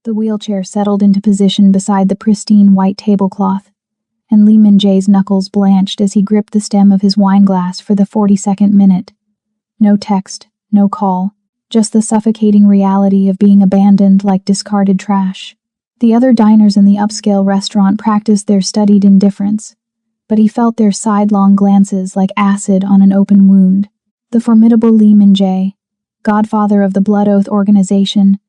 The wheelchair settled into position beside the pristine white tablecloth, and Lee Min-jae's knuckles blanched as he gripped the stem of his wineglass for the 42nd minute. No text, no call, just the suffocating reality of being abandoned like discarded trash. The other diners in the upscale restaurant practiced their studied indifference, but he felt their sidelong glances like acid on an open wound. The formidable Lee Min-jae, godfather of the Blood Oath organization,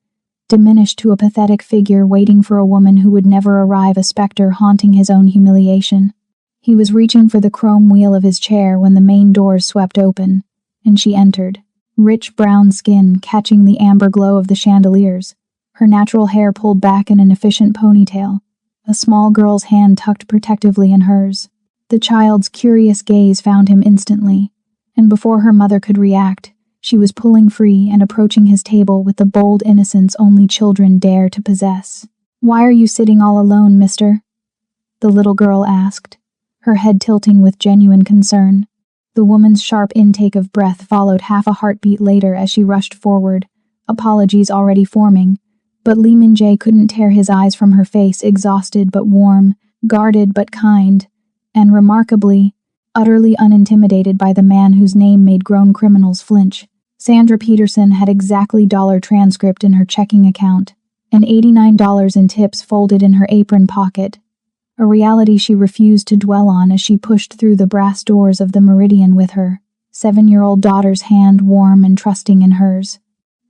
diminished to a pathetic figure waiting for a woman who would never arrive, a specter haunting his own humiliation. He was reaching for the chrome wheel of his chair when the main doors swept open, and she entered, rich brown skin catching the amber glow of the chandeliers, her natural hair pulled back in an efficient ponytail, a small girl's hand tucked protectively in hers. The child's curious gaze found him instantly, and before her mother could react, she was pulling free and approaching his table with the bold innocence only children dare to possess. "Why are you sitting all alone, mister?" the little girl asked, her head tilting with genuine concern. The woman's sharp intake of breath followed half a heartbeat later as she rushed forward, apologies already forming, but Lee Min-jae couldn't tear his eyes from her face, exhausted but warm, guarded but kind, and remarkably, utterly unintimidated by the man whose name made grown criminals flinch. Sandra Peterson had exactly dollar transcript in her checking account, and $89 in tips folded in her apron pocket, a reality she refused to dwell on as she pushed through the brass doors of the Meridian with her 7-year-old daughter's hand warm and trusting in hers.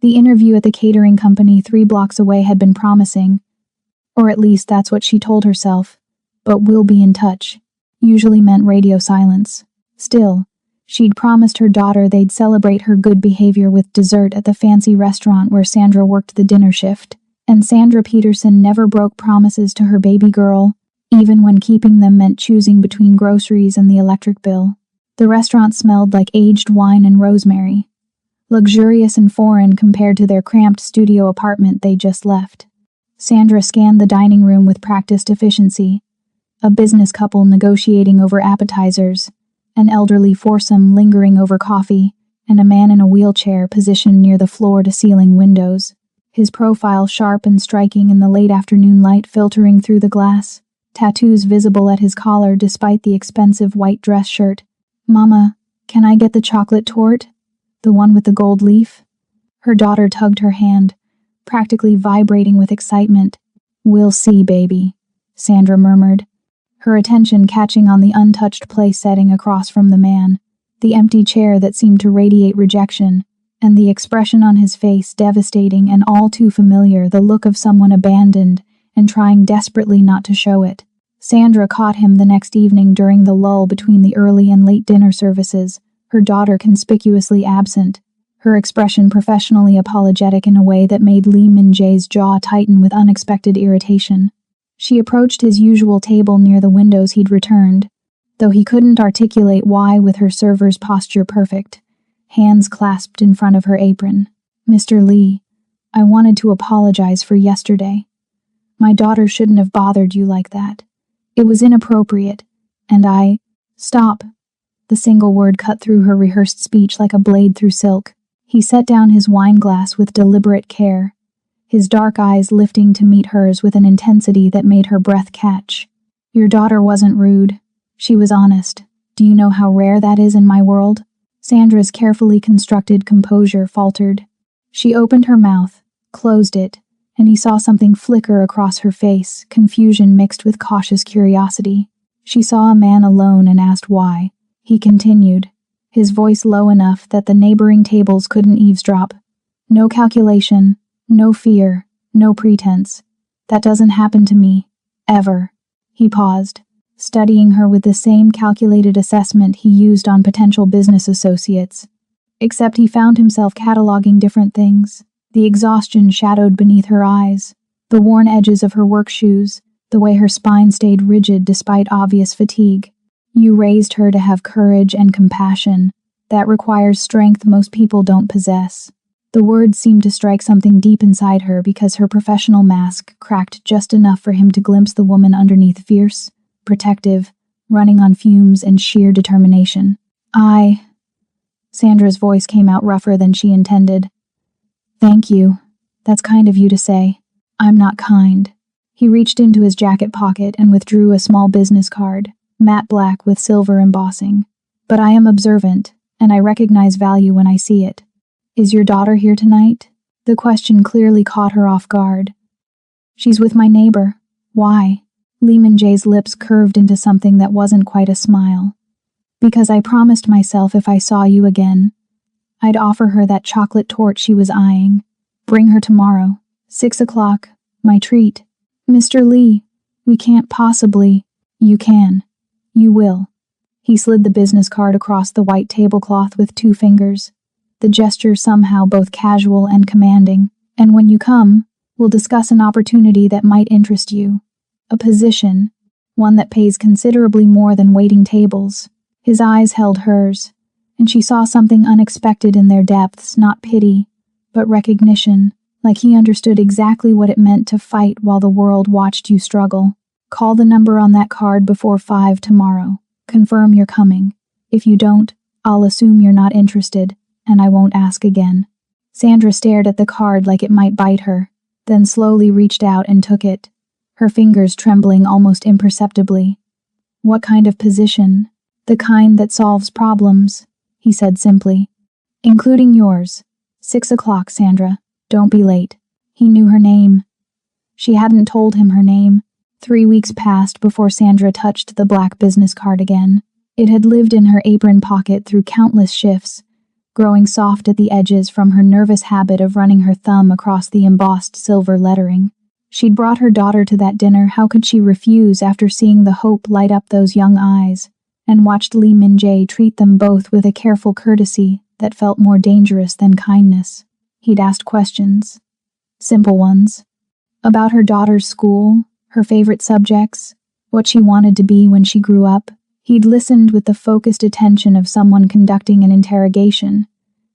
The interview at the catering company 3 blocks away had been promising, or at least that's what she told herself, but "we'll be in touch" usually meant radio silence. Still, she'd promised her daughter they'd celebrate her good behavior with dessert at the fancy restaurant where Sandra worked the dinner shift, and Sandra Peterson never broke promises to her baby girl, even when keeping them meant choosing between groceries and the electric bill. The restaurant smelled like aged wine and rosemary, luxurious and foreign compared to their cramped studio apartment they just left. Sandra scanned the dining room with practiced efficiency, a business couple negotiating over appetizers, an elderly foursome lingering over coffee, and a man in a wheelchair positioned near the floor-to-ceiling windows, his profile sharp and striking in the late afternoon light filtering through the glass, tattoos visible at his collar despite the expensive white dress shirt. "Mama, can I get the chocolate torte? The one with the gold leaf?" Her daughter tugged her hand, practically vibrating with excitement. "We'll see, baby," Sandra murmured, her attention catching on the untouched place setting across from the man, the empty chair that seemed to radiate rejection, and the expression on his face devastating and all too familiar, the look of someone abandoned and trying desperately not to show it. Sandra caught him the next evening during the lull between the early and late dinner services, her daughter conspicuously absent, her expression professionally apologetic in a way that made Lee Min-jae's jaw tighten with unexpected irritation. She approached his usual table near the windows he'd returned, though he couldn't articulate why with her server's posture perfect, hands clasped in front of her apron. "Mr. Lee, I wanted to apologize for yesterday. My daughter shouldn't have bothered you like that. It was inappropriate, and I—" "Stop." The single word cut through her rehearsed speech like a blade through silk. He set down his wineglass with deliberate care, his dark eyes lifting to meet hers with an intensity that made her breath catch. "Your daughter wasn't rude. She was honest. Do you know how rare that is in my world?" Sandra's carefully constructed composure faltered. She opened her mouth, closed it, and he saw something flicker across her face, confusion mixed with cautious curiosity. She saw a man alone and asked why. He continued, his voice low enough that the neighboring tables couldn't eavesdrop. "No calculation, no fear, no pretense. That doesn't happen to me. Ever." He paused, studying her with the same calculated assessment he used on potential business associates. Except he found himself cataloging different things. The exhaustion shadowed beneath her eyes, the worn edges of her work shoes, the way her spine stayed rigid despite obvious fatigue. "You raised her to have courage and compassion. That requires strength most people don't possess." The words seemed to strike something deep inside her because her professional mask cracked just enough for him to glimpse the woman underneath, fierce, protective, running on fumes and sheer determination. Sandra's voice came out rougher than she intended. "Thank you. That's kind of you to say." I'm not kind. He reached into his jacket pocket and withdrew a small business card, matte black with silver embossing. But I am observant, and I recognize value when I see it. Is your daughter here tonight? The question clearly caught her off guard. She's with my neighbor. Why? Lehman J's lips curved into something that wasn't quite a smile. Because I promised myself if I saw you again, I'd offer her that chocolate torte she was eyeing. Bring her tomorrow. 6 o'clock. My treat. Mr. Lee, we can't possibly. You can. You will. He slid the business card across the white tablecloth with 2 fingers, the gesture somehow both casual and commanding. And when you come, we'll discuss an opportunity that might interest you. A position, one that pays considerably more than waiting tables. His eyes held hers, and she saw something unexpected in their depths, not pity, but recognition, like he understood exactly what it meant to fight while the world watched you struggle. Call the number on that card before 5 tomorrow. Confirm you're coming. If you don't, I'll assume you're not interested, and I won't ask again. Sandra stared at the card like it might bite her, then slowly reached out and took it, her fingers trembling almost imperceptibly. What kind of position? The kind that solves problems, he said simply. Including yours. 6 o'clock, Sandra. Don't be late. He knew her name. She hadn't told him her name. 3 weeks passed before Sandra touched the black business card again. It had lived in her apron pocket through countless shifts, growing soft at the edges from her nervous habit of running her thumb across the embossed silver lettering. She'd brought her daughter to that dinner. How could she refuse after seeing the hope light up those young eyes, and watched Lehman J treat them both with a careful courtesy that felt more dangerous than kindness. He'd asked questions. Simple ones. About her daughter's school, her favorite subjects, what she wanted to be when she grew up. He'd listened with the focused attention of someone conducting an interrogation,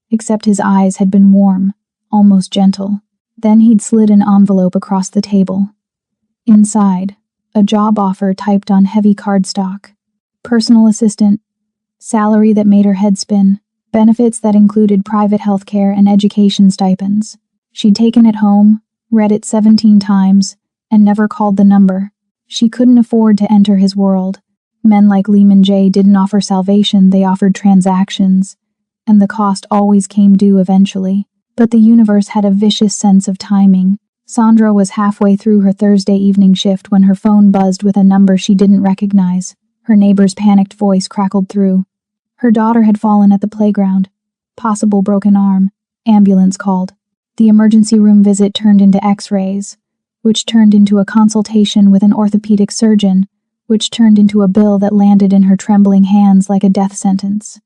except his eyes had been warm, almost gentle. Then he'd slid an envelope across the table. Inside, a job offer typed on heavy cardstock. Personal assistant, salary that made her head spin, benefits that included private health care and education stipends. She'd taken it home, read it 17 times, and never called the number. She couldn't afford to enter his world. Men like Lehman J didn't offer salvation, they offered transactions, and the cost always came due eventually. But the universe had a vicious sense of timing. Sandra was halfway through her Thursday evening shift when her phone buzzed with a number she didn't recognize. Her neighbor's panicked voice crackled through. Her daughter had fallen at the playground. Possible broken arm. Ambulance called. The emergency room visit turned into x-rays, which turned into a consultation with an orthopedic surgeon, which turned into a bill that landed in her trembling hands like a death sentence.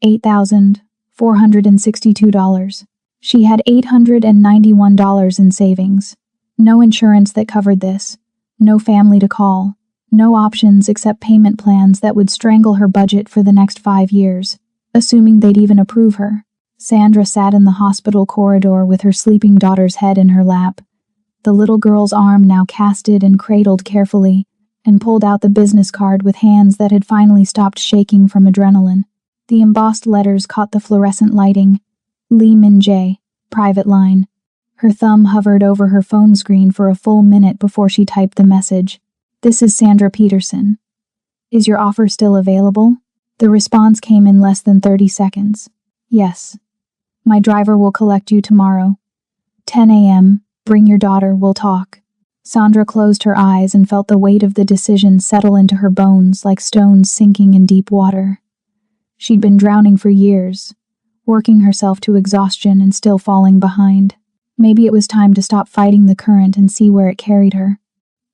$8,462. She had $891 in savings. No insurance that covered this. No family to call. No options except payment plans that would strangle her budget for the next 5 years, assuming they'd even approve her. Sandra sat in the hospital corridor with her sleeping daughter's head in her lap, the little girl's arm now casted and cradled carefully, and pulled out the business card with hands that had finally stopped shaking from adrenaline. The embossed letters caught the fluorescent lighting. Lehman J, private line. Her thumb hovered over her phone screen for a full minute before she typed the message. This is Sandra Peterson. Is your offer still available? The response came in less than 30 seconds. Yes. My driver will collect you tomorrow. 10 a.m. Bring your daughter, we'll talk. Sandra closed her eyes and felt the weight of the decision settle into her bones like stones sinking in deep water. She'd been drowning for years, working herself to exhaustion and still falling behind. Maybe it was time to stop fighting the current and see where it carried her.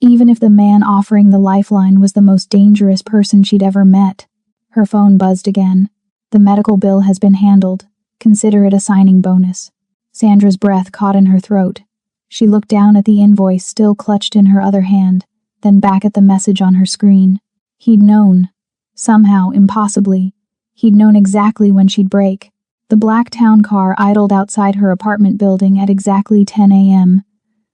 Even if the man offering the lifeline was the most dangerous person she'd ever met. Her phone buzzed again. The medical bill has been handled. Consider it a signing bonus. Sandra's breath caught in her throat. She looked down at the invoice still clutched in her other hand, then back at the message on her screen. He'd known. Somehow, impossibly. He'd known exactly when she'd break. The black town car idled outside her apartment building at exactly 10 a.m.,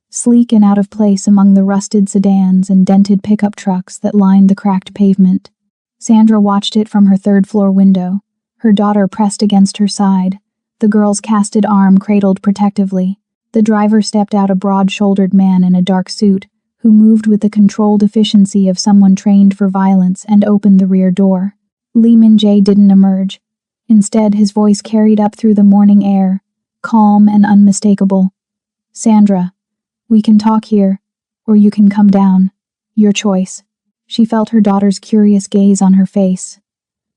sleek and out of place among the rusted sedans and dented pickup trucks that lined the cracked pavement. Sandra watched it from her third-floor window, her daughter pressed against her side, the girl's casted arm cradled protectively. The driver stepped out, a broad-shouldered man in a dark suit, who moved with the controlled efficiency of someone trained for violence, and opened the rear door. Lee Min-jae didn't emerge. Instead, his voice carried up through the morning air, calm and unmistakable. "Sandra, we can talk here, or you can come down. Your choice." She felt her daughter's curious gaze on her face.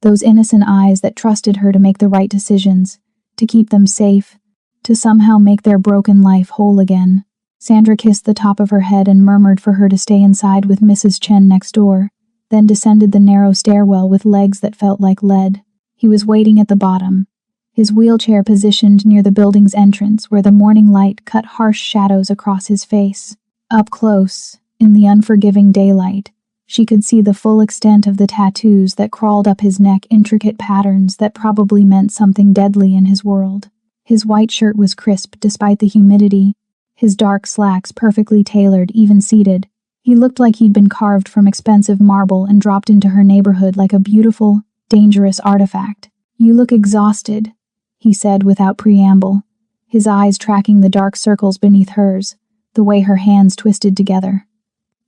Those innocent eyes that trusted her to make the right decisions, to keep them safe, to somehow make their broken life whole again. Sandra kissed the top of her head and murmured for her to stay inside with Mrs. Chen next door, then descended the narrow stairwell with legs that felt like lead. He was waiting at the bottom, his wheelchair positioned near the building's entrance where the morning light cut harsh shadows across his face. Up close, in the unforgiving daylight, she could see the full extent of the tattoos that crawled up his neck, intricate patterns that probably meant something deadly in his world. His white shirt was crisp despite the humidity, his dark slacks perfectly tailored, even seated. He looked like he'd been carved from expensive marble and dropped into her neighborhood like a beautiful, dangerous artifact. "You look exhausted," he said without preamble, his eyes tracking the dark circles beneath hers, the way her hands twisted together.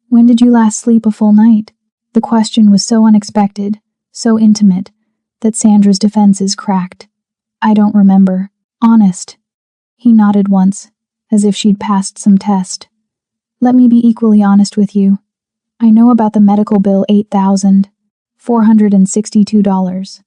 "When did you last sleep a full night?" The question was so unexpected, so intimate, that Sandra's defenses cracked. "I don't remember. Honest." He nodded once, as if she'd passed some test. "Let me be equally honest with you. I know about the medical bill, $8,462.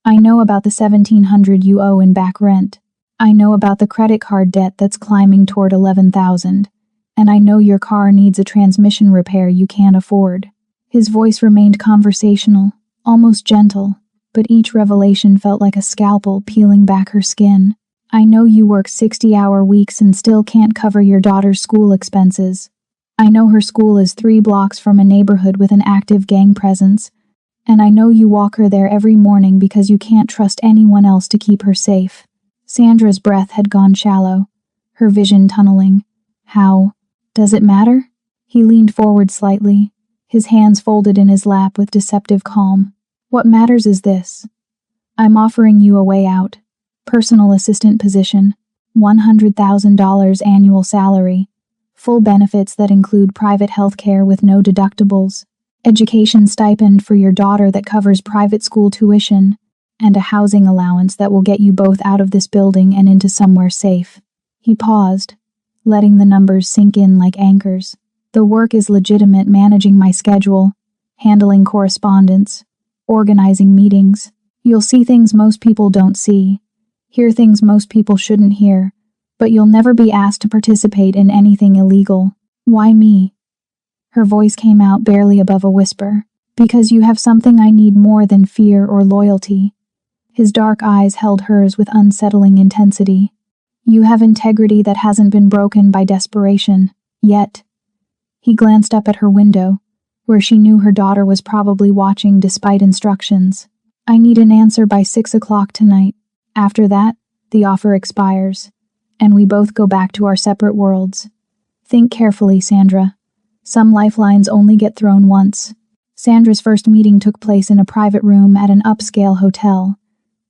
I know about the $1,700 you owe in back rent. I know about the credit card debt that's climbing toward $11,000. And I know your car needs a transmission repair you can't afford." His voice remained conversational, almost gentle, but each revelation felt like a scalpel peeling back her skin. "I know you work 60-hour weeks and still can't cover your daughter's school expenses. I know her school is 3 blocks from a neighborhood with an active gang presence. And I know you walk her there every morning because you can't trust anyone else to keep her safe." Sandra's breath had gone shallow, her vision tunneling. "How does it matter?" He leaned forward slightly, his hands folded in his lap with deceptive calm. "What matters is this. I'm offering you a way out. Personal assistant position, $100,000 annual salary, full benefits that include private health care with no deductibles, education stipend for your daughter that covers private school tuition, and a housing allowance that will get you both out of this building and into somewhere safe." He paused, letting the numbers sink in like anchors. "The work is legitimate: managing my schedule, handling correspondence, organizing meetings. You'll see things most people don't see, hear things most people shouldn't hear, but you'll never be asked to participate in anything illegal." "Why me?" Her voice came out barely above a whisper. "Because you have something I need more than fear or loyalty." His dark eyes held hers with unsettling intensity. "You have integrity that hasn't been broken by desperation, yet." He glanced up at her window, where she knew her daughter was probably watching despite instructions. "I need an answer by 6 o'clock tonight. After that, the offer expires, and we both go back to our separate worlds. Think carefully, Sandra. Some lifelines only get thrown once." Sandra's first meeting took place in a private room at an upscale hotel,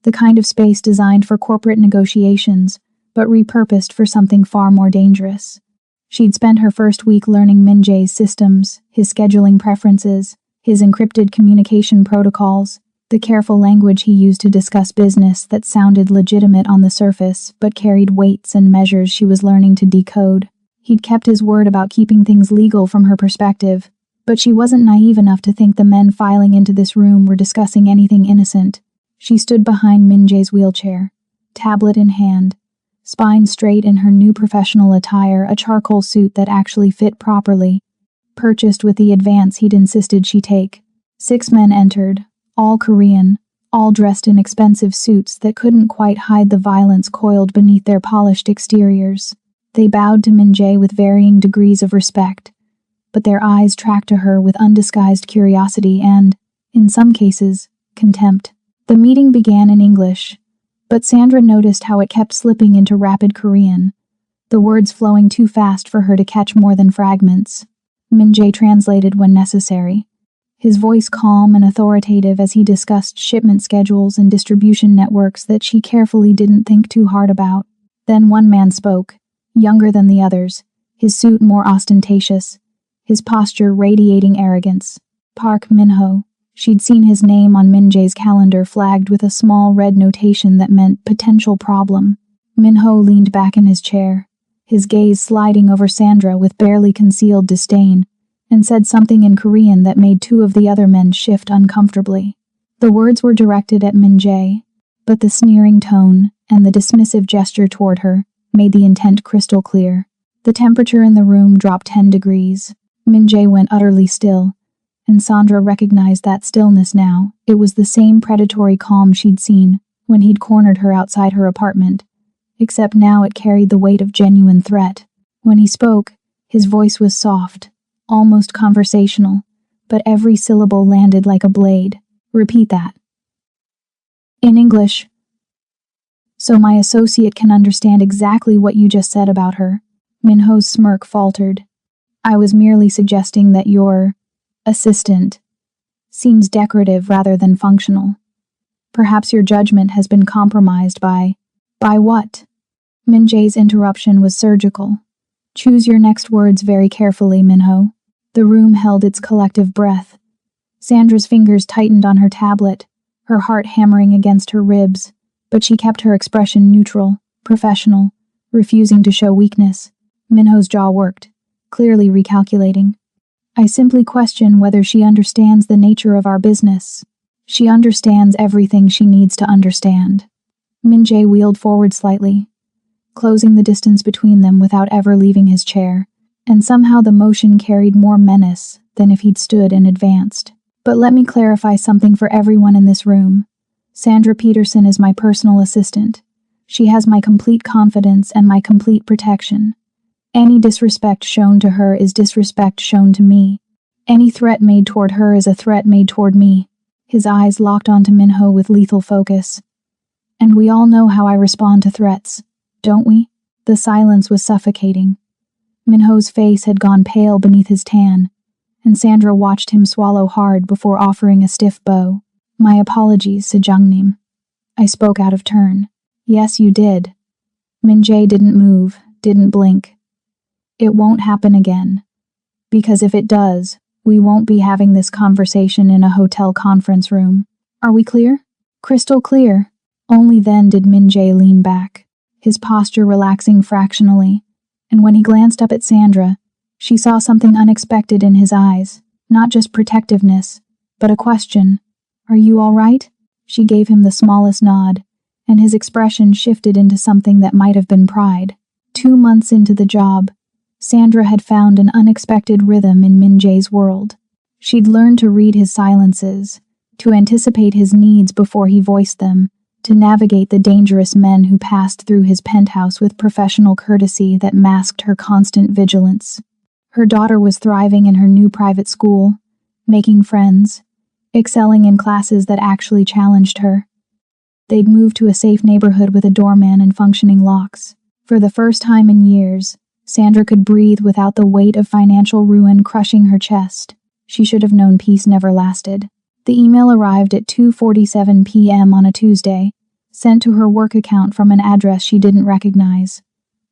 the kind of space designed for corporate negotiations, but repurposed for something far more dangerous. She'd spent her first week learning Min-jae's systems, his scheduling preferences, his encrypted communication protocols, the careful language he used to discuss business that sounded legitimate on the surface but carried weights and measures she was learning to decode. He'd kept his word about keeping things legal from her perspective, but she wasn't naive enough to think the men filing into this room were discussing anything innocent. She stood behind Min-jae's wheelchair, tablet in hand, spine straight in her new professional attire, a charcoal suit that actually fit properly, purchased with the advance he'd insisted she take. 6 men entered, all Korean, all dressed in expensive suits that couldn't quite hide the violence coiled beneath their polished exteriors. They bowed to Min-jae with varying degrees of respect, but their eyes tracked to her with undisguised curiosity and, in some cases, contempt. The meeting began in English, but Sandra noticed how it kept slipping into rapid Korean, the words flowing too fast for her to catch more than fragments. Min-jae translated when necessary, his voice calm and authoritative as he discussed shipment schedules and distribution networks that she carefully didn't think too hard about. Then one man spoke, younger than the others, his suit more ostentatious, his posture radiating arrogance. Park Min-ho. She'd seen his name on Min-jae's calendar flagged with a small red notation that meant potential problem. Min-ho leaned back in his chair, his gaze sliding over Sandra with barely concealed disdain, and said something in Korean that made two of the other men shift uncomfortably. The words were directed at Min-jae, but the sneering tone and the dismissive gesture toward her made the intent crystal clear. The temperature in the room dropped 10 degrees. Min-jae went utterly still, and Sandra recognized that stillness now. It was the same predatory calm she'd seen when he'd cornered her outside her apartment, except now it carried the weight of genuine threat. When he spoke, his voice was soft, almost conversational, but every syllable landed like a blade. Repeat that. In English. So my associate can understand exactly what you just said about her. Min-ho's smirk faltered. I was merely suggesting that your assistant seems decorative rather than functional. Perhaps your judgment has been compromised by what? Min-jae's interruption was surgical. Choose your next words very carefully, Min-ho. The room held its collective breath. Sandra's fingers tightened on her tablet, her heart hammering against her ribs, but she kept her expression neutral, professional, refusing to show weakness. Min-ho's jaw worked, clearly recalculating. I simply question whether she understands the nature of our business. She understands everything she needs to understand. Min-jae wheeled forward slightly, closing the distance between them without ever leaving his chair, and somehow the motion carried more menace than if he'd stood and advanced. But let me clarify something for everyone in this room. Sandra Peterson is my personal assistant. She has my complete confidence and my complete protection. Any disrespect shown to her is disrespect shown to me. Any threat made toward her is a threat made toward me. His eyes locked onto Min-ho with lethal focus. And we all know how I respond to threats, don't we? The silence was suffocating. Min-ho's face had gone pale beneath his tan, and Sandra watched him swallow hard before offering a stiff bow. My apologies, Sejongnim. I spoke out of turn. Yes, you did. Min-jae didn't move, didn't blink. It won't happen again. Because if it does, we won't be having this conversation in a hotel conference room. Are we clear? Crystal clear. Only then did Min-jae lean back, his posture relaxing fractionally, and when he glanced up at Sandra, she saw something unexpected in his eyes, not just protectiveness, but a question. Are you all right? She gave him the smallest nod, and his expression shifted into something that might have been pride. 2 months into the job, Sandra had found an unexpected rhythm in Min-jae's world. She'd learned to read his silences, to anticipate his needs before he voiced them, to navigate the dangerous men who passed through his penthouse with professional courtesy that masked her constant vigilance. Her daughter was thriving in her new private school, making friends, excelling in classes that actually challenged her. They'd moved to a safe neighborhood with a doorman and functioning locks. For the first time in years, Sandra could breathe without the weight of financial ruin crushing her chest. She should have known peace never lasted. The email arrived at 2:47 p.m. on a Tuesday, sent to her work account from an address she didn't recognize.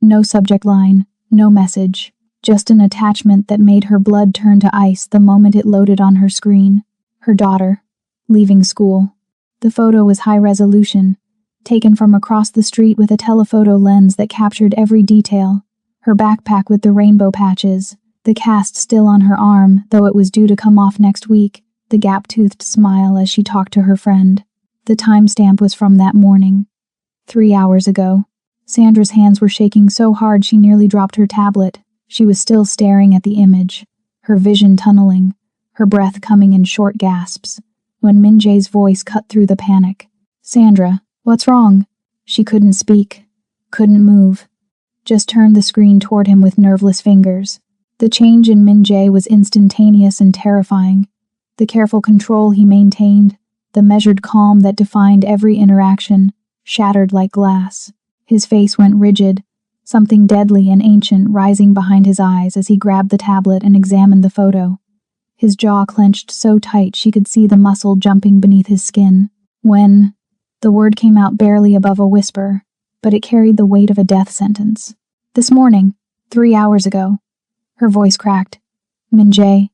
No subject line, no message, just an attachment that made her blood turn to ice the moment it loaded on her screen. Her daughter, leaving school. The photo was high resolution, taken from across the street with a telephoto lens that captured every detail. Her backpack with the rainbow patches, the cast still on her arm, though it was due to come off next week, the gap-toothed smile as she talked to her friend. The timestamp was from that morning. 3 hours ago. Sandra's hands were shaking so hard she nearly dropped her tablet. She was still staring at the image, her vision tunneling, her breath coming in short gasps, when Min-jae's voice cut through the panic. Sandra, what's wrong? She couldn't speak, couldn't move. Just turned the screen toward him with nerveless fingers. The change in Min-jae was instantaneous and terrifying. The careful control he maintained, the measured calm that defined every interaction, shattered like glass. His face went rigid, something deadly and ancient rising behind his eyes as he grabbed the tablet and examined the photo. His jaw clenched so tight she could see the muscle jumping beneath his skin. The word came out barely above a whisper, but it carried the weight of a death sentence. This morning, 3 hours ago. Her voice cracked. Min-jae.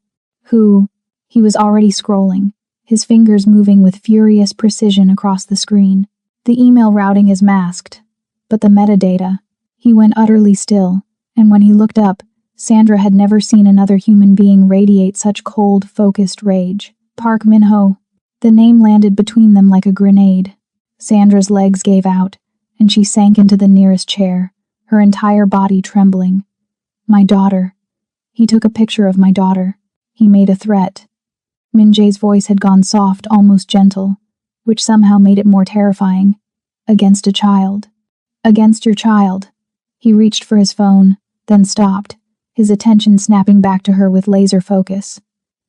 Who? He was already scrolling, his fingers moving with furious precision across the screen. The email routing is masked, but the metadata. He went utterly still, and when he looked up, Sandra had never seen another human being radiate such cold, focused rage. Park Min-ho. The name landed between them like a grenade. Sandra's legs gave out, and she sank into the nearest chair, her entire body trembling. My daughter. He took a picture of my daughter. He made a threat. Min-jae's voice had gone soft, almost gentle, which somehow made it more terrifying. Against a child. Against your child. He reached for his phone, then stopped, his attention snapping back to her with laser focus.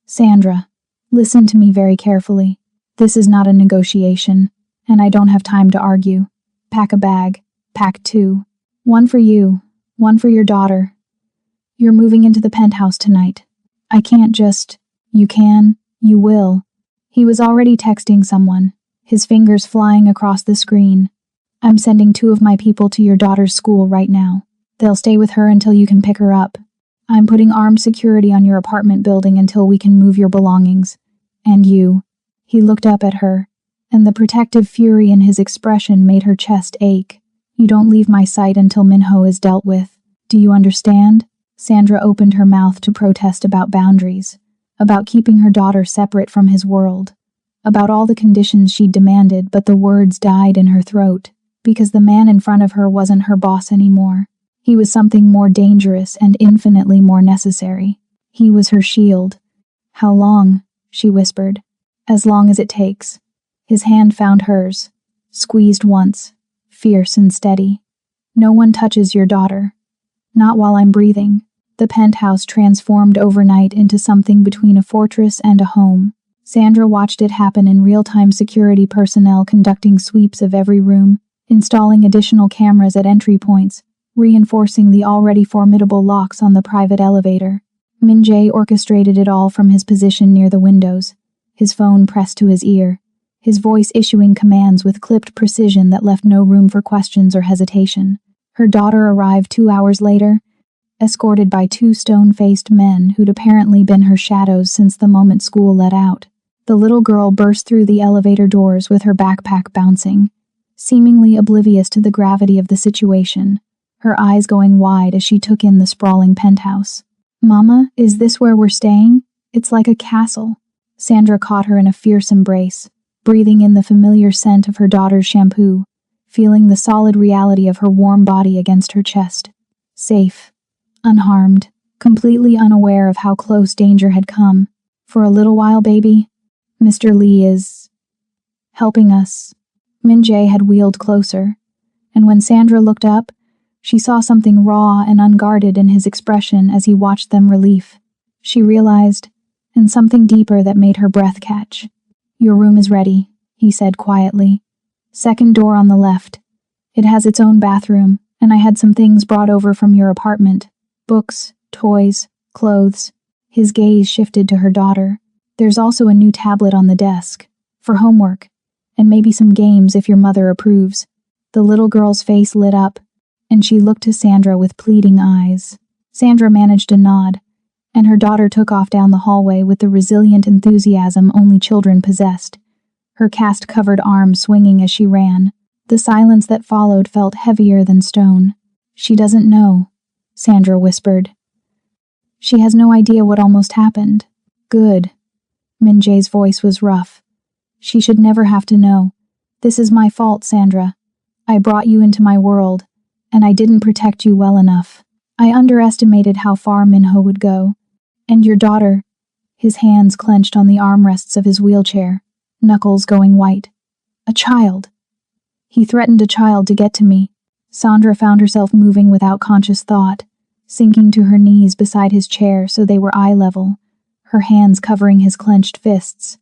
Sandra, listen to me very carefully. This is not a negotiation, and I don't have time to argue. Pack a bag. Pack 2. One for you, one for your daughter. You're moving into the penthouse tonight. I can't just... You can, you will. He was already texting someone, his fingers flying across the screen. I'm sending 2 of my people to your daughter's school right now. They'll stay with her until you can pick her up. I'm putting armed security on your apartment building until we can move your belongings. And you. He looked up at her, and the protective fury in his expression made her chest ache. You don't leave my sight until Min-ho is dealt with. Do you understand? Sandra opened her mouth to protest about boundaries, about keeping her daughter separate from his world, about all the conditions she'd demanded, but the words died in her throat, because the man in front of her wasn't her boss anymore. He was something more dangerous and infinitely more necessary. He was her shield. How long? She whispered. As long as it takes. His hand found hers, squeezed once, fierce and steady. No one touches your daughter. Not while I'm breathing. The penthouse transformed overnight into something between a fortress and a home. Sandra watched it happen in real-time, security personnel conducting sweeps of every room, installing additional cameras at entry points, reinforcing the already formidable locks on the private elevator. Min-jae orchestrated it all from his position near the windows, his phone pressed to his ear, his voice issuing commands with clipped precision that left no room for questions or hesitation. Her daughter arrived 2 hours later, escorted by 2 stone-faced men who'd apparently been her shadows since the moment school let out. The little girl burst through the elevator doors with her backpack bouncing, seemingly oblivious to the gravity of the situation, her eyes going wide as she took in the sprawling penthouse. Mama, is this where we're staying? It's like a castle. Sandra caught her in a fierce embrace, breathing in the familiar scent of her daughter's shampoo, feeling the solid reality of her warm body against her chest. Safe. Unharmed, completely unaware of how close danger had come. For a little while, baby. Mr. Lee is... helping us. Min-jae had wheeled closer, and when Sandra looked up, she saw something raw and unguarded in his expression as he watched them relief. She realized, and something deeper that made her breath catch. Your room is ready, he said quietly. Second door on the left. It has its own bathroom, and I had some things brought over from your apartment. Books, toys, clothes. His gaze shifted to her daughter. There's also a new tablet on the desk. For homework. And maybe some games if your mother approves. The little girl's face lit up, and she looked to Sandra with pleading eyes. Sandra managed a nod, and her daughter took off down the hallway with the resilient enthusiasm only children possessed, her cast-covered arm swinging as she ran. The silence that followed felt heavier than stone. She doesn't know, Sandra whispered. She has no idea what almost happened. Good. Min-jae's voice was rough. She should never have to know. This is my fault, Sandra. I brought you into my world, and I didn't protect you well enough. I underestimated how far Min-ho would go. And your daughter... His hands clenched on the armrests of his wheelchair, knuckles going white. A child. He threatened a child to get to me. Sandra found herself moving without conscious thought, sinking to her knees beside his chair so they were eye level, her hands covering his clenched fists.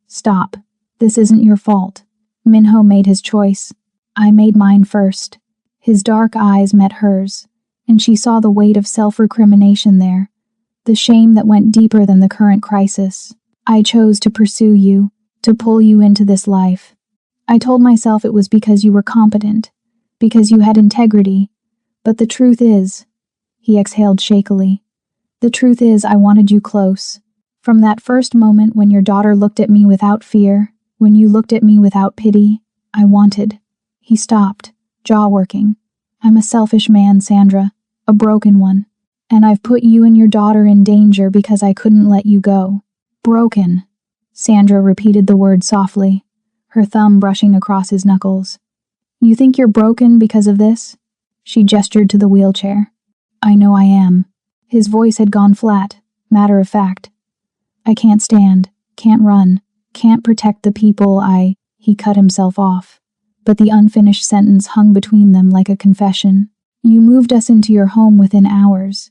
Stop. This isn't your fault. Min-ho made his choice. I made mine first. His dark eyes met hers, and she saw the weight of self-recrimination there, the shame that went deeper than the current crisis. I chose to pursue you, to pull you into this life. I told myself it was because you were competent, because you had integrity, But the truth is, he exhaled shakily, the truth is I wanted you close. From that first moment when your daughter looked at me without fear, when you looked at me without pity, I wanted. He stopped, jaw working. I'm a selfish man, Sandra, a broken one. And I've put you and your daughter in danger because I couldn't let you go. Broken. Sandra repeated the word softly, her thumb brushing across his knuckles. You think you're broken because of this? She gestured to the wheelchair. I know I am. His voice had gone flat, matter of fact. I can't stand, can't run, can't protect the people He cut himself off. But the unfinished sentence hung between them like a confession. You moved us into your home within hours.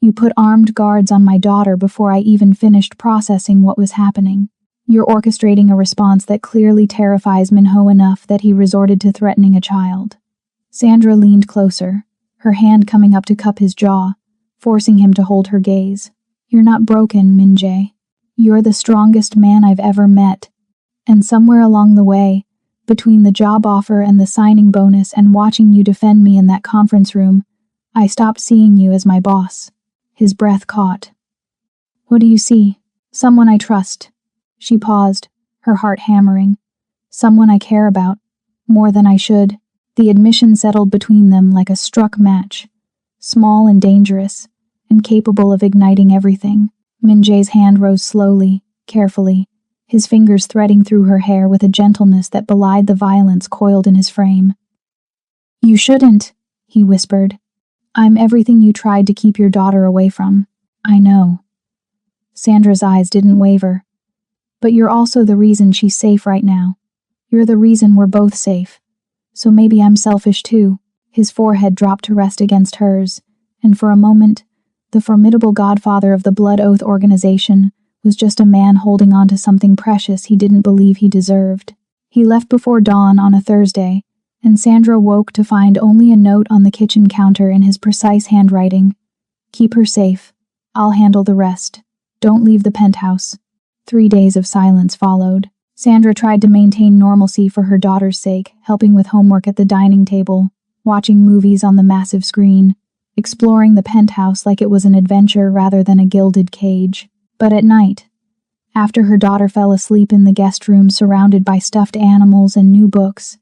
You put armed guards on my daughter before I even finished processing what was happening. You're orchestrating a response that clearly terrifies Minho enough that he resorted to threatening a child. Sandra leaned closer, her hand coming up to cup his jaw, forcing him to hold her gaze. You're not broken, Min-jae. You're the strongest man I've ever met. And somewhere along the way, between the job offer and the signing bonus and watching you defend me in that conference room, I stopped seeing you as my boss. His breath caught. What do you see? Someone I trust. She paused, her heart hammering. Someone I care about, more than I should. The admission settled between them like a struck match, small and dangerous, and capable of igniting everything. Min-jae's hand rose slowly, carefully, his fingers threading through her hair with a gentleness that belied the violence coiled in his frame. You shouldn't, he whispered. I'm everything you tried to keep your daughter away from. I know. Sandra's eyes didn't waver. But you're also the reason she's safe right now. You're the reason we're both safe. So maybe I'm selfish too. His forehead dropped to rest against hers, and for a moment, the formidable godfather of the Blood Oath organization was just a man holding on to something precious he didn't believe he deserved. He left before dawn on a Thursday, and Sandra woke to find only a note on the kitchen counter in his precise handwriting. Keep her safe. I'll handle the rest. Don't leave the penthouse. 3 days of silence followed. Sandra tried to maintain normalcy for her daughter's sake, helping with homework at the dining table, watching movies on the massive screen, exploring the penthouse like it was an adventure rather than a gilded cage. But at night, after her daughter fell asleep in the guest room surrounded by stuffed animals and new books,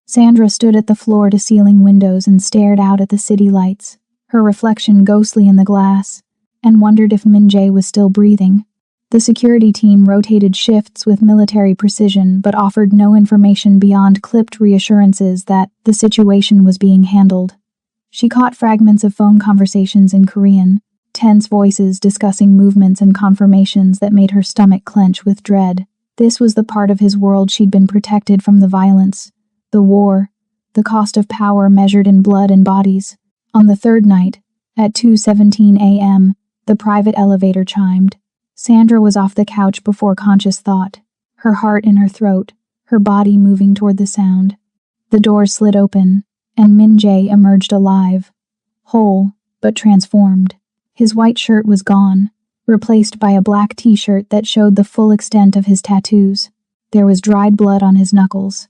Sandra stood at the floor-to-ceiling windows and stared out at the city lights, her reflection ghostly in the glass, and wondered if Min-jae was still breathing. The security team rotated shifts with military precision but offered no information beyond clipped reassurances that the situation was being handled. She caught fragments of phone conversations in Korean, tense voices discussing movements and confirmations that made her stomach clench with dread. This was the part of his world she'd been protected from: the violence, the war, the cost of power measured in blood and bodies. On the third night, at 2:17 a.m., the private elevator chimed. Sandra was off the couch before conscious thought, her heart in her throat, her body moving toward the sound. The doors slid open, and Min-jae emerged alive, whole but transformed. His white shirt was gone, replaced by a black t-shirt that showed the full extent of his tattoos. There was dried blood on his knuckles,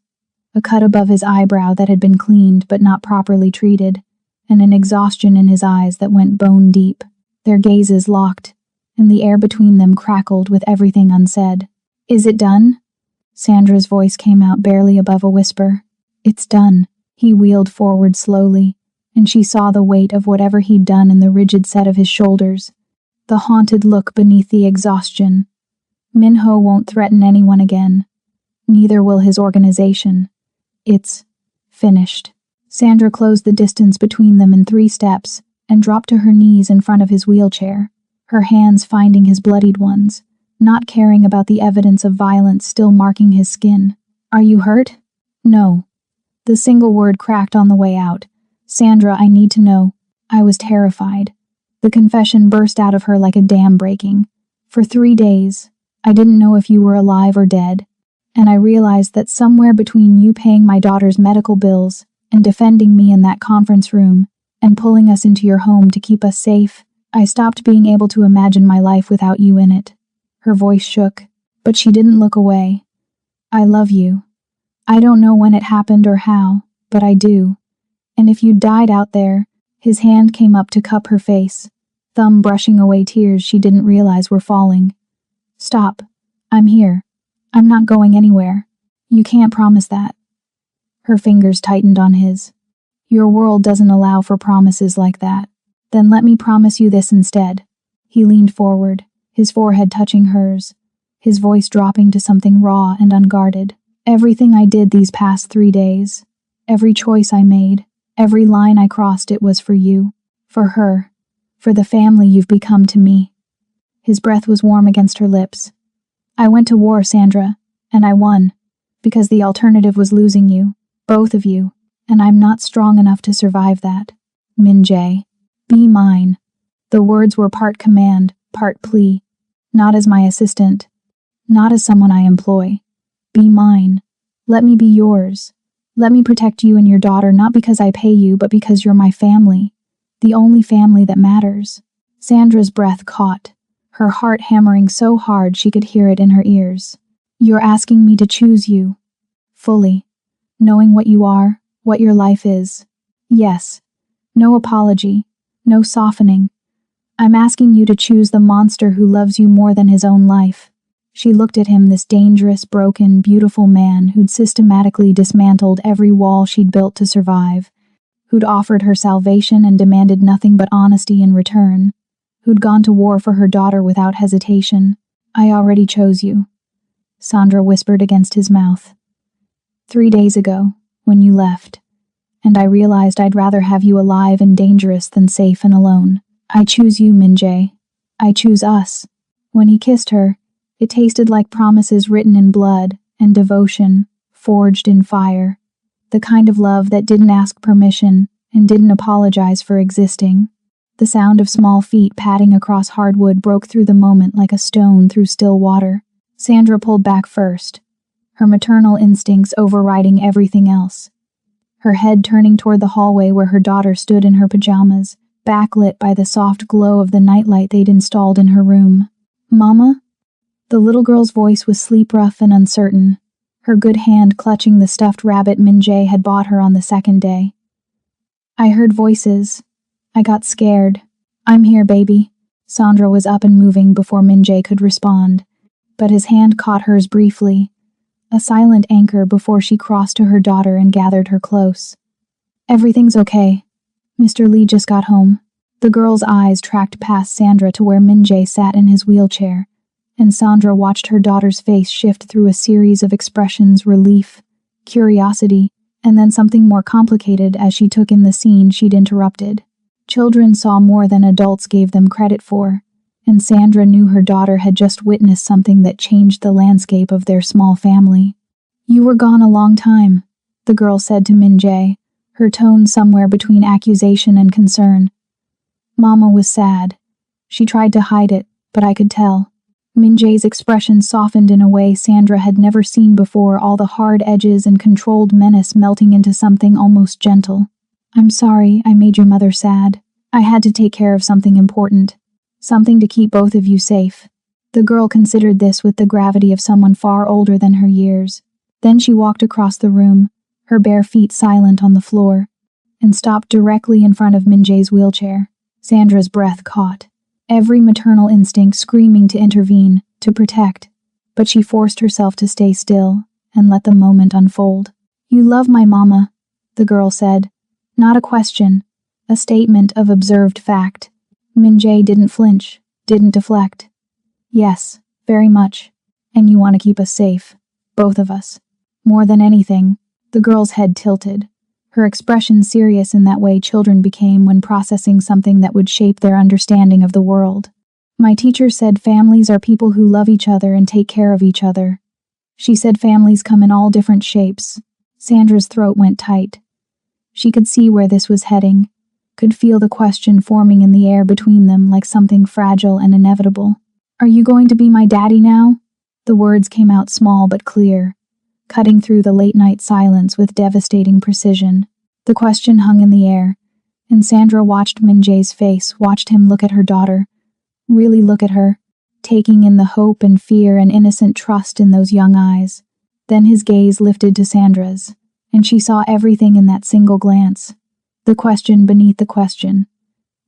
a cut above his eyebrow that had been cleaned but not properly treated, and an exhaustion in his eyes that went bone deep. Their gazes locked, and the air between them crackled with everything unsaid. Is it done? Sandra's voice came out barely above a whisper. It's done. He wheeled forward slowly, and she saw the weight of whatever he'd done in the rigid set of his shoulders, the haunted look beneath the exhaustion. Minho won't threaten anyone again. Neither will his organization. It's finished. Sandra closed the distance between them in 3 steps and dropped to her knees in front of his wheelchair, her hands finding his bloodied ones, not caring about the evidence of violence still marking his skin. Are you hurt? No. The single word cracked on the way out. Sandra, I need to know. I was terrified. The confession burst out of her like a dam breaking. For 3 days, I didn't know if you were alive or dead, and I realized that somewhere between you paying my daughter's medical bills and defending me in that conference room and pulling us into your home to keep us safe, I stopped being able to imagine my life without you in it. Her voice shook, but she didn't look away. I love you. I don't know when it happened or how, but I do. And if you died out there, His hand came up to cup her face, thumb brushing away tears she didn't realize were falling. Stop. I'm here. I'm not going anywhere. You can't promise that. Her fingers tightened on his. Your world doesn't allow for promises like that. Then let me promise you this instead. He leaned forward, his forehead touching hers, his voice dropping to something raw and unguarded. Everything I did these past 3 days, every choice I made, every line I crossed, it was for you, for her, for the family you've become to me. His breath was warm against her lips. I went to war, Sandra, and I won, because the alternative was losing you, both of you, and I'm not strong enough to survive that. Min-jae, be mine. The words were part command, part plea. Not as my assistant, not as someone I employ. Be mine. Let me be yours. Let me protect you and your daughter, not because I pay you, but because you're my family. The only family that matters. Sandra's breath caught, her heart hammering so hard she could hear it in her ears. You're asking me to choose you. Fully. Knowing what you are, what your life is. Yes. No apology. No softening. I'm asking you to choose the monster who loves you more than his own life. She looked at him, this dangerous, broken, beautiful man who'd systematically dismantled every wall she'd built to survive, who'd offered her salvation and demanded nothing but honesty in return, who'd gone to war for her daughter without hesitation. I already chose you, Sandra whispered against his mouth. 3 days ago, when you left, and I realized I'd rather have you alive and dangerous than safe and alone. I choose you, Min-jae. I choose us. When he kissed her, it tasted like promises written in blood and devotion, forged in fire. The kind of love that didn't ask permission and didn't apologize for existing. The sound of small feet padding across hardwood broke through the moment like a stone through still water. Sandra pulled back first, her maternal instincts overriding everything else. Her head turning toward the hallway where her daughter stood in her pajamas, backlit by the soft glow of the nightlight they'd installed in her room. Mama? The little girl's voice was sleep-rough and uncertain, her good hand clutching the stuffed rabbit Min-jae had bought her on the second day. I heard voices. I got scared. I'm here, baby. Sandra was up and moving before Min-jae could respond, but his hand caught hers briefly, a silent anchor before she crossed to her daughter and gathered her close. Everything's okay. Mr. Lee just got home. The girl's eyes tracked past Sandra to where Min-jae sat in his wheelchair, and Sandra watched her daughter's face shift through a series of expressions: relief, curiosity, and then something more complicated as she took in the scene she'd interrupted. Children saw more than adults gave them credit for, and Sandra knew her daughter had just witnessed something that changed the landscape of their small family. You were gone a long time, the girl said to Min-jae, her tone somewhere between accusation and concern. Mama was sad. She tried to hide it, but I could tell. Min-jae's expression softened in a way Sandra had never seen before, all the hard edges and controlled menace melting into something almost gentle. I'm sorry I made your mother sad. I had to take care of something important. Something to keep both of you safe. The girl considered this with the gravity of someone far older than her years. Then she walked across the room, her bare feet silent on the floor, and stopped directly in front of Min-jae's wheelchair. Sandra's breath caught, every maternal instinct screaming to intervene, to protect, but she forced herself to stay still and let the moment unfold. You love my mama, the girl said. Not a question, a statement of observed fact. Min-jae didn't flinch, didn't deflect. Yes, very much. And you want to keep us safe, both of us. More than anything. The girl's head tilted, her expression serious in that way children became when processing something that would shape their understanding of the world. My teacher said families are people who love each other and take care of each other. She said families come in all different shapes. Sandra's throat went tight. She could see where this was heading, could feel the question forming in the air between them like something fragile and inevitable. Are you going to be my daddy now? The words came out small but clear, cutting through the late-night silence with devastating precision. The question hung in the air, and Sandra watched Min-jae's face, watched him look at her daughter, really look at her, taking in the hope and fear and innocent trust in those young eyes. Then his gaze lifted to Sandra's, and she saw everything in that single glance. The question beneath the question.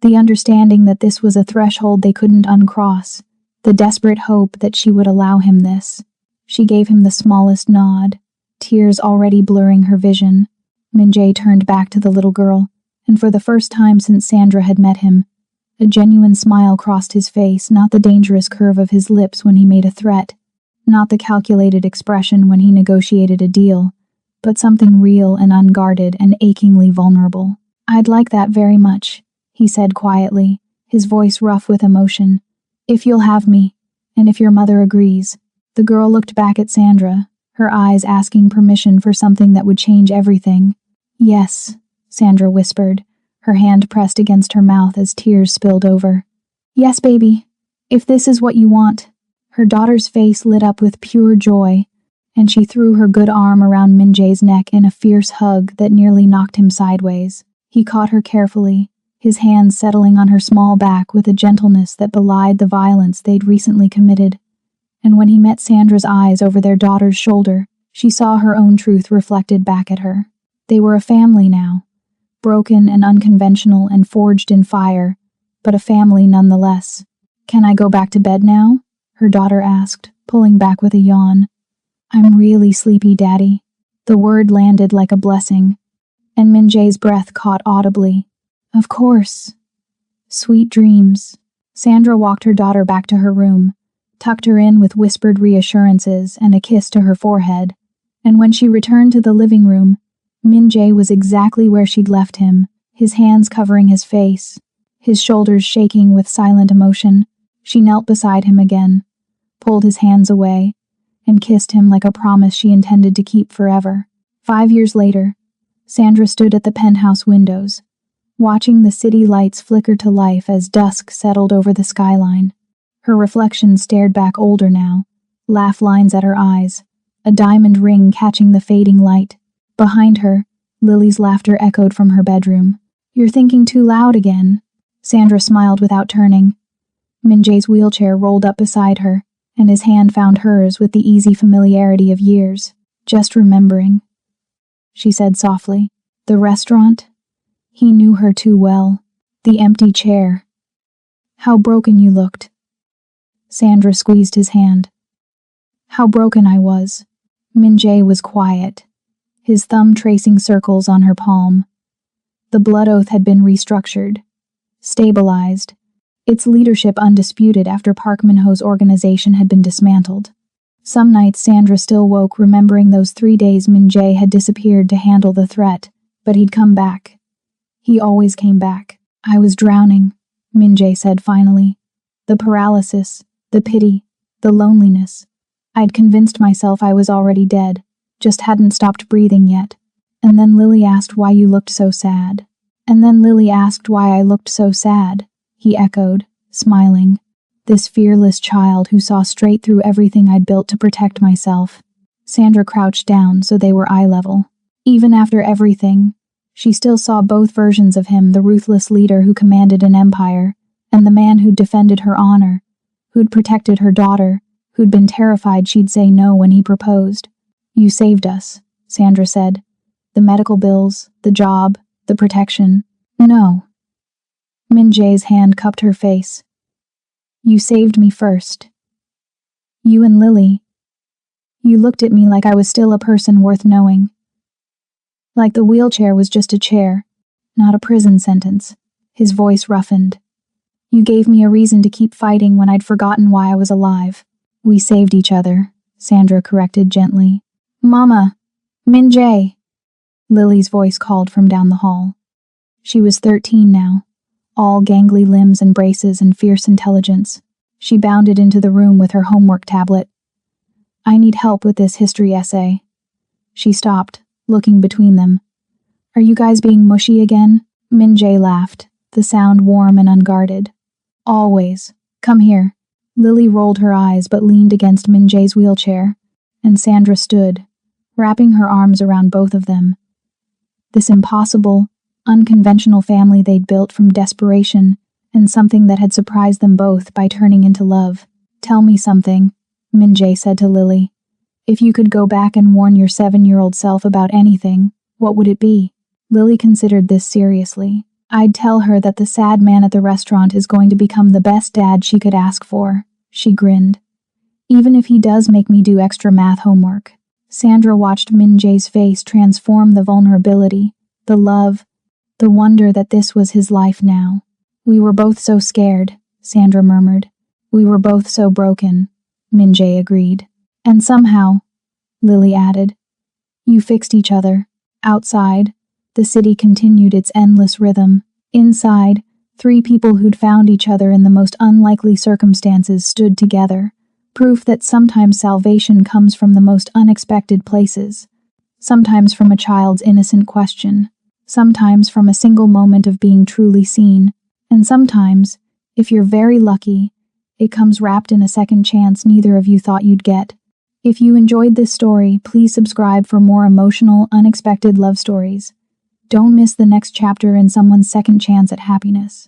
The understanding that this was a threshold they couldn't uncross. The desperate hope that she would allow him this. She gave him the smallest nod, tears already blurring her vision. Min-jae turned back to the little girl, and for the first time since Sandra had met him, a genuine smile crossed his face, not the dangerous curve of his lips when he made a threat, not the calculated expression when he negotiated a deal, but something real and unguarded and achingly vulnerable. "I'd like that very much," he said quietly, his voice rough with emotion. "If you'll have me, and if your mother agrees." The girl looked back at Sandra, her eyes asking permission for something that would change everything. "Yes," Sandra whispered, her hand pressed against her mouth as tears spilled over. "Yes, baby, if this is what you want." Her daughter's face lit up with pure joy, and she threw her good arm around Min-jae's neck in a fierce hug that nearly knocked him sideways. He caught her carefully, his hands settling on her small back with a gentleness that belied the violence they'd recently committed. And when he met Sandra's eyes over their daughter's shoulder, she saw her own truth reflected back at her. They were a family now, broken and unconventional and forged in fire, but a family nonetheless. "Can I go back to bed now?" her daughter asked, pulling back with a yawn. "I'm really sleepy, Daddy." The word landed like a blessing, and Min-jae's breath caught audibly. "Of course." "Sweet dreams." Sandra walked her daughter back to her room, tucked her in with whispered reassurances and a kiss to her forehead, and when she returned to the living room, Min-jae was exactly where she'd left him, his hands covering his face, his shoulders shaking with silent emotion. She knelt beside him again, pulled his hands away, and kissed him like a promise she intended to keep forever. 5 years later, Sandra stood at the penthouse windows, watching the city lights flicker to life as dusk settled over the skyline. Her reflection stared back older now, laugh lines at her eyes, a diamond ring catching the fading light. Behind her, Lily's laughter echoed from her bedroom. "You're thinking too loud again." Sandra smiled without turning. Min-jae's wheelchair rolled up beside her, and his hand found hers with the easy familiarity of years. "Just remembering," she said softly. "The restaurant?" He knew her too well. The empty chair. "How broken you looked." Sandra squeezed his hand. "How broken I was." Min-jae was quiet, his thumb tracing circles on her palm. The blood oath had been restructured, stabilized, its leadership undisputed after Park Min-ho's organization had been dismantled. Some nights Sandra still woke remembering those 3 days Min-jae had disappeared to handle the threat, but he'd come back. He always came back. "I was drowning," Min-jae said finally. "The paralysis, the pity, the loneliness. I'd convinced myself I was already dead, just hadn't stopped breathing yet. And then Lily asked why you looked so sad." "And then Lily asked why I looked so sad," he echoed, smiling. This fearless child who saw straight through everything I'd built to protect myself. Sandra crouched down so they were eye level. Even after everything, she still saw both versions of him, the ruthless leader who commanded an empire, and the man who'd defended her honor, who'd protected her daughter, who'd been terrified she'd say no when he proposed. "You saved us," Sandra said. "The medical bills, the job, the protection." "No." Min-jae's hand cupped her face. "You saved me first. You and Lily. You looked at me like I was still a person worth knowing. Like the wheelchair was just a chair, not a prison sentence." His voice roughened. "You gave me a reason to keep fighting when I'd forgotten why I was alive." "We saved each other," Sandra corrected gently. "Mama! Min-jae!" Lily's voice called from down the hall. She was 13 now, all gangly limbs and braces and fierce intelligence. She bounded into the room with her homework tablet. "I need help with this history essay." She stopped, looking between them. "Are you guys being mushy again?" Min-jae laughed, the sound warm and unguarded. "Always. Come here." Lily rolled her eyes but leaned against Min-jae's wheelchair, and Sandra stood, wrapping her arms around both of them. This impossible, unconventional family they'd built from desperation, and something that had surprised them both by turning into love. "Tell me something," Min-jae said to Lily. "If you could go back and warn your 7-year-old self about anything, what would it be?" Lily considered this seriously. I'd tell her that the sad man at the restaurant is going to become the best dad she could ask for. She grinned. Even if he does make me do extra math homework. Sandra watched Min Jae's face transform, the vulnerability, the love, the wonder that this was his life now. We were both so scared, Sandra murmured. We were both so broken, Min Jae agreed. And somehow, Lily added, you fixed each other. Outside, the city continued its endless rhythm. Inside, three people who'd found each other in the most unlikely circumstances stood together, proof that sometimes salvation comes from the most unexpected places, sometimes from a child's innocent question, sometimes from a single moment of being truly seen, and sometimes, if you're very lucky, it comes wrapped in a second chance neither of you thought you'd get. If you enjoyed this story, please subscribe for more emotional, unexpected love stories. Don't miss the next chapter in someone's second chance at happiness.